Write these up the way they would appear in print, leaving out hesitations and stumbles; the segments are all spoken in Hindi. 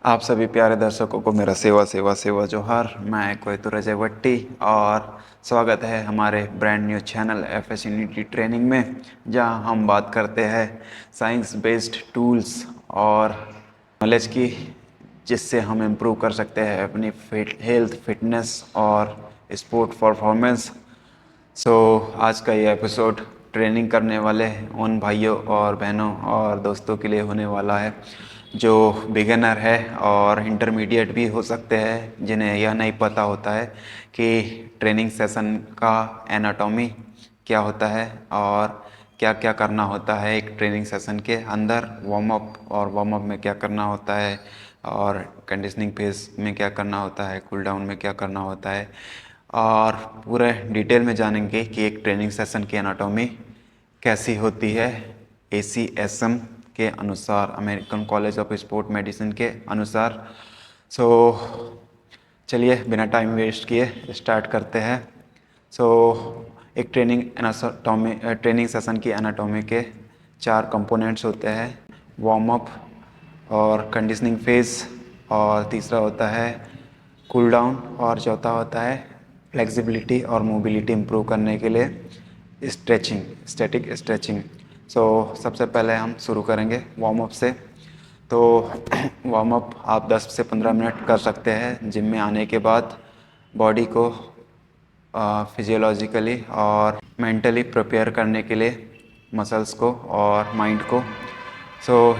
आप सभी प्यारे दर्शकों को मेरा सेवा सेवा सेवा जोहार। मैं कोयतुर अजय भट्टी और स्वागत है हमारे brand new channel F unity training में, जहां हम बात करते हैं साइंस बेस्ड टूल्स और नॉलेज की, जिससे हम इम्प्रूव कर सकते हैं अपनी हेल्थ, फिटनेस और स्पोर्ट परफॉर्मेंस। आज का ये एपिसोड ट्रेनिंग करने वाले उन भाइयों और बहनों और दोस्तों के लिए होने वाला है जो बिगिनर है और इंटरमीडिएट भी हो सकते हैं, जिन्हें यह नहीं पता होता है कि ट्रेनिंग सेशन का एनाटॉमी क्या होता है और क्या क्या करना होता है एक ट्रेनिंग सेशन के अंदर। वार्म अप और वार्म अप में क्या करना होता है और कंडीशनिंग फेज में क्या करना होता है, कूल डाउन में क्या करना होता है, और पूरे डिटेल में जानेंगे कि एक ट्रेनिंग सेशन की एनाटॉमी कैसी होती है ACSM के अनुसार, American college of sport medicine के अनुसार। चलिए बिना टाइम वेस्ट किए स्टार्ट करते हैं। एक ट्रेनिंग सेशन की एनाटॉमी के 4 कंपोनेंट्स होते हैं: वार्म अप और कंडीशनिंग फेज, और तीसरा होता है कूल डाउन, और चौथा होता है फ्लेक्सिबिलिटी और मोबिलिटी इम्प्रूव करने के लिए स्ट्रेचिंग, स्टैटिक स्ट्रेचिंग। सबसे पहले हम शुरू करेंगे वार्म अप से। तो वार्म अप आप 10 से 15 मिनट कर सकते हैं जिम में आने के बाद, बॉडी को फिजियोलॉजिकली और मेंटली प्रिपेयर करने के लिए, मसल्स को और माइंड को।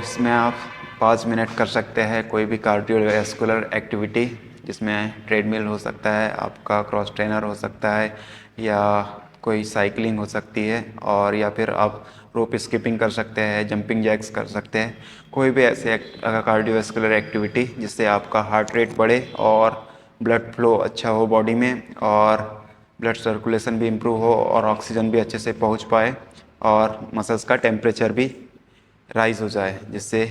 इसमें आप 5 मिनट कर सकते हैं कोई भी कार्डियोवैस्कुलर एक्टिविटी, जिसमें ट्रेडमिल हो सकता है, आपका क्रॉस ट्रेनर हो सकता है, या कोई साइकिलिंग हो सकती है, और या फिर आप रोप स्किपिंग कर सकते हैं, जंपिंग जैक्स कर सकते हैं। कोई भी ऐसे कार्डियोवैस्कुलर एक्टिविटी जिससे आपका हार्ट रेट बढ़े और ब्लड फ्लो अच्छा हो बॉडी में, और ब्लड सर्कुलेशन भी इम्प्रूव हो और ऑक्सीजन भी अच्छे से पहुंच पाए, और मसल्स का टेम्परेचर भी राइज हो जाए, जिससे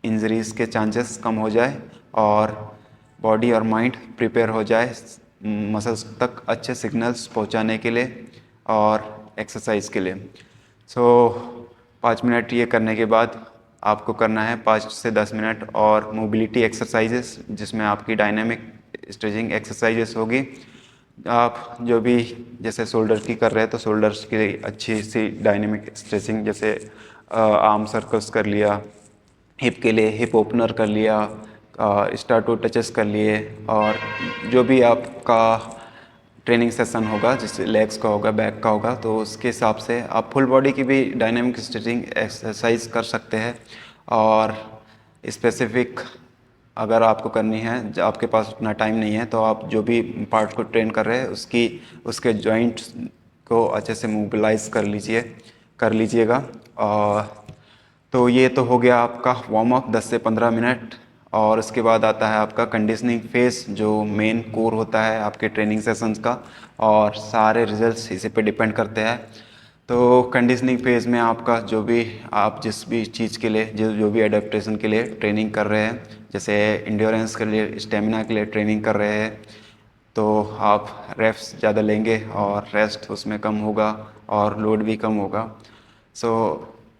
इंजरीज़ के चांसेस कम हो जाए और बॉडी और माइंड प्रिपेयर हो जाए मसल्स तक अच्छे सिग्नल्स पहुंचाने के लिए और एक्सरसाइज के लिए। 5 मिनट ये करने के बाद आपको करना है 5 से 10 मिनट और मोबिलिटी एक्सरसाइजेस, जिसमें आपकी डायनामिक स्ट्रेचिंग एक्सरसाइजेस होगी। आप जो भी जैसे शोल्डर की कर रहे हैं तो शोल्डर्स की अच्छी सी डायनेमिक स्ट्रेचिंग, जैसे आर्म सर्कल्स कर लिया, हिप के लिए हिप ओपनर कर लिया, स्टार टू टचेस कर लिए, और जो भी आपका ट्रेनिंग सेशन होगा, जिससे लेग्स का होगा, बैक का होगा, तो उसके हिसाब से आप फुल बॉडी की भी डायनेमिक स्ट्रेचिंग एक्सरसाइज कर सकते हैं। और स्पेसिफिक अगर आपको करनी है, आपके पास उतना टाइम नहीं है, तो आप जो भी पार्ट को ट्रेन कर रहे हैं उसके जॉइंट्स को अच्छे से मोबिलाइज कर लीजिएगा। और तो ये तो हो गया आपका वार्म अप 10 से 15 मिनट, और उसके बाद आता है आपका कंडीशनिंग फेज, जो मेन कोर होता है आपके ट्रेनिंग सेशंस का, और सारे रिजल्ट्स इसी पे डिपेंड करते हैं। तो कंडीशनिंग फेज में आपका जो भी आप जिस भी चीज़ के लिए जो भी एडेप्टेशन के लिए ट्रेनिंग कर रहे हैं, जैसे इंड्योरेंस के लिए, स्टेमिना के लिए ट्रेनिंग कर रहे हैं, तो आप रेप्स ज़्यादा लेंगे और रेस्ट उसमें कम होगा और लोड भी कम होगा।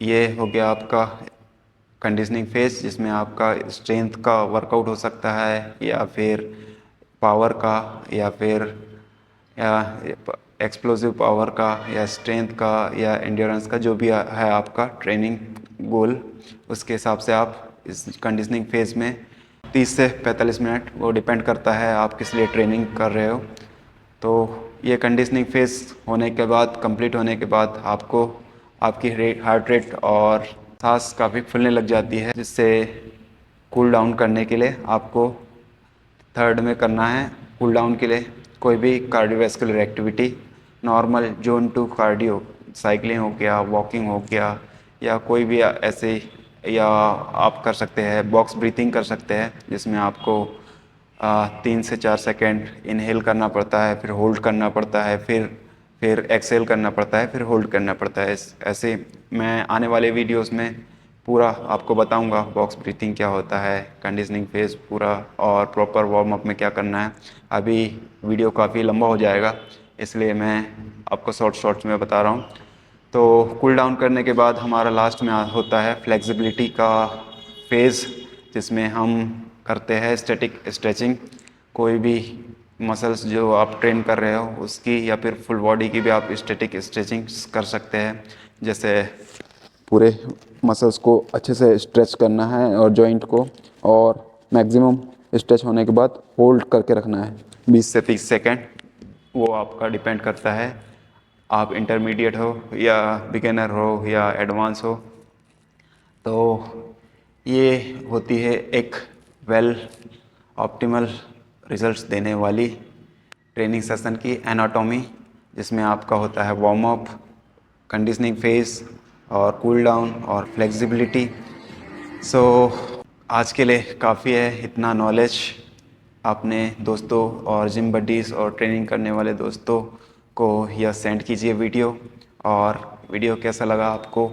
ये हो गया आपका कंडीशनिंग फेज, जिसमें आपका स्ट्रेंथ का वर्कआउट हो सकता है, या फिर पावर का, या फिर या एक्सप्लोसिव पावर का, या स्ट्रेंथ का, या एंड्योरेंस का, जो भी है आपका ट्रेनिंग गोल, उसके हिसाब से आप इस कंडीशनिंग फेज में 30 से 45 मिनट, वो डिपेंड करता है आप किस लिए ट्रेनिंग कर रहे हो। तो ये कंडीशनिंग फेज होने के बाद, कंप्लीट होने के बाद, आपको आपकी हार्ट रेट और सांस काफ़ी फूलने लग जाती है, जिससे कूल डाउन करने के लिए आपको थर्ड में करना है। कूल डाउन के लिए कोई भी cardiovascular activity, normal zone 2 cardio, cycling हो गया, वॉकिंग हो गया, या कोई भी ऐसे, या आप कर सकते हैं बॉक्स ब्रीथिंग कर सकते हैं, जिसमें आपको 3 से 4 सेकेंड इनहेल करना पड़ता है, फिर होल्ड करना पड़ता है, फिर एक्सेल करना पड़ता है, फिर होल्ड करना पड़ता है। ऐसे मैं आने वाले वीडियोस में पूरा आपको बताऊंगा बॉक्स ब्रीथिंग क्या होता है, कंडीशनिंग फेज पूरा, और प्रॉपर वार्म अप में क्या करना है। अभी वीडियो काफ़ी लंबा हो जाएगा, इसलिए मैं आपको शॉर्ट्स में बता रहा हूँ। तो कूल डाउन करने के बाद हमारा लास्ट में होता है फ्लेक्सिबिलिटी का फेज़, जिसमें हम करते हैं स्टैटिक स्ट्रेचिंग। कोई भी मसल्स जो आप ट्रेन कर रहे हो उसकी या फिर फुल बॉडी की भी आप स्टैटिक स्ट्रेचिंग कर सकते हैं। जैसे पूरे मसल्स को अच्छे से स्ट्रेच करना है और जॉइंट को, और मैक्सिमम स्ट्रेच होने के बाद होल्ड करके रखना है 20 से 30 सेकेंड। वो आपका डिपेंड करता है आप इंटरमीडिएट हो या बिगिनर हो या एडवांस हो। तो ये होती है एक वेल ऑप्टिमल रिजल्ट्स देने वाली ट्रेनिंग सेशन की एनाटॉमी, जिसमें आपका होता है वार्म अप, कंडीशनिंग फेज और कूल डाउन और फ्लेक्सिबिलिटी। सो आज के लिए काफ़ी है इतना नॉलेज। अपने दोस्तों और जिम बडीज़ और ट्रेनिंग करने वाले दोस्तों को यह सेंड कीजिए वीडियो। और वीडियो कैसा लगा आपको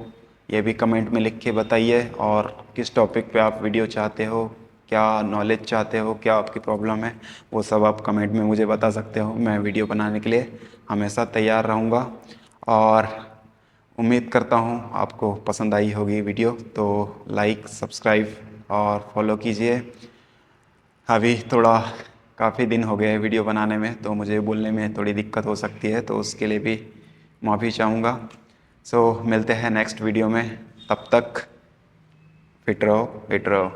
ये भी कमेंट में लिख के बताइए, और किस टॉपिक पे आप वीडियो चाहते हो, क्या नॉलेज चाहते हो, क्या आपकी प्रॉब्लम है, वो सब आप कमेंट में मुझे बता सकते हो। मैं वीडियो बनाने के लिए हमेशा तैयार रहूँगा और उम्मीद करता हूँ आपको पसंद आई होगी वीडियो। तो लाइक, सब्सक्राइब और फॉलो कीजिए। अभी थोड़ा काफ़ी दिन हो गए वीडियो बनाने में, तो मुझे बोलने में थोड़ी दिक्कत हो सकती है, तो उसके लिए भी माफ़ी चाहूँगा। सो मिलते हैं नेक्स्ट वीडियो में, तब तक फिट रहो, फिट रहो।